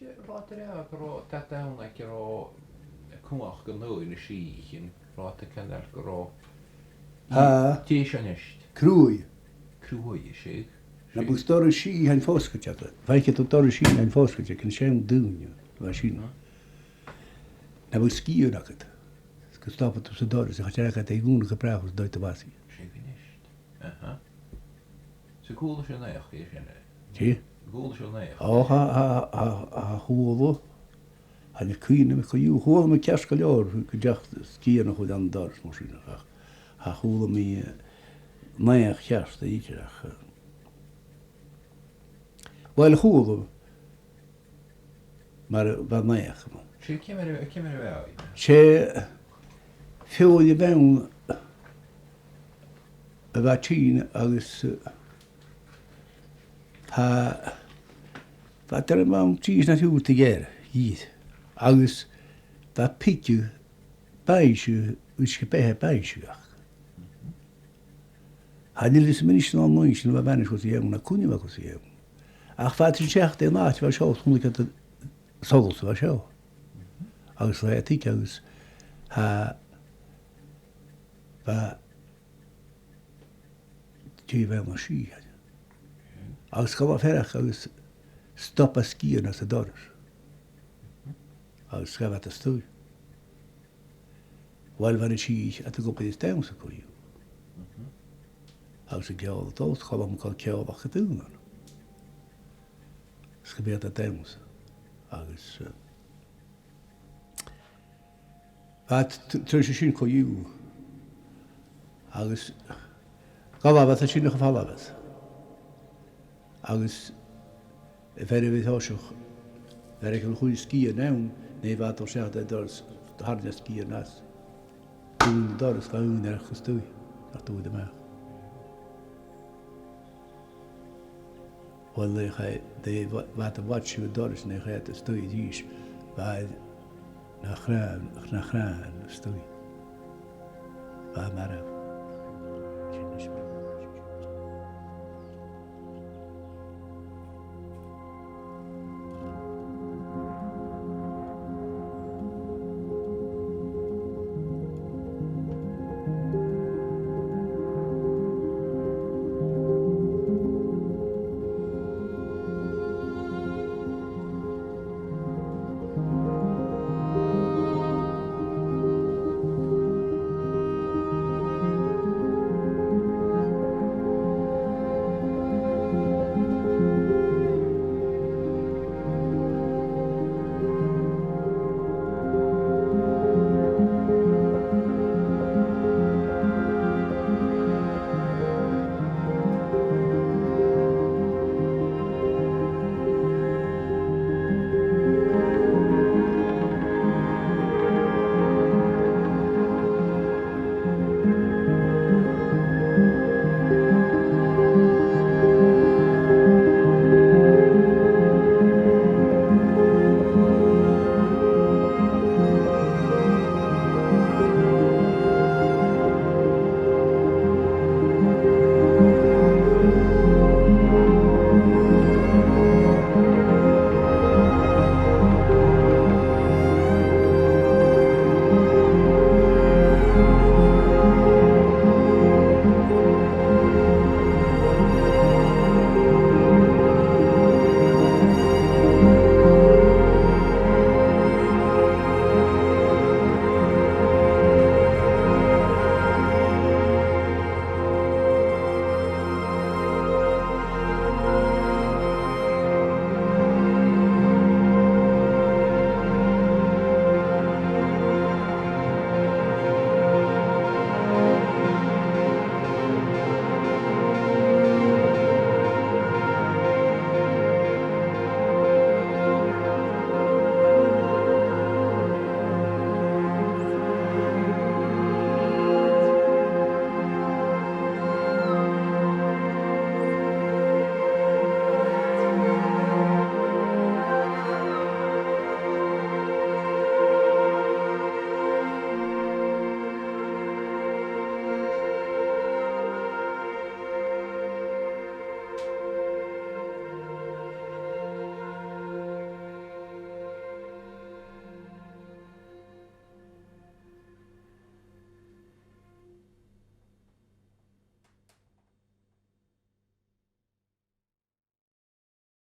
rád go tá dana go cuach go nó na síchin ráta canal go tí seist. Crúi. Crúi sé. Na bus dorri sí hain fóscateach. Faiche tú dorri sí hain fóscateach cyn sé dúne. Va sína. Na bus skíu nakad. Ska stoppa tú sa dorri sa chara ka te gúna ka prachus dói ta basi. Sé gynist. Aha. Så gúla sé neach é sinna. Sí? Gúla sé neach. Ha húlu. Han cuine me chuú húla me ceasca leor go deach skíana chud an dorri mosína. Ha húla mi neach cheasta íteach. Wel húla mar ba neach. Sé cemar bheith. Sé fiúil bhein a bheit tín agus tá ar an tíos na thuúta ggéir iad agus tá piciú baisiú ús go béthe baisiúach. Tá níl is minis an muis na bhenis go dhéim na cúine go dhéim. Ach fa tin seach é náit bheit seo chunla solas bheit seo. Agus le tí agus tí bheith mar sí. Agus go bh ferach agus stoppa scían as a doras. Agus go bheit a stúi. Weil bhar sí a go is damsa chuú. Agus a geall dós chob am cá ceábach a dúnan. Ska beta a damsa. Agus Tuair sin chuú agus gábhat a sinna go fábhat. Agus féidir bhítáiseach ver an chuí scíar nán né bheit ó seach dors hána scíar nas. Dún doras gaún ar chustúi nach dú de meach. Well dé bheit a bhaidsiú doras na chéad a stúi díos bheit nach chrán stúi. Bheit mar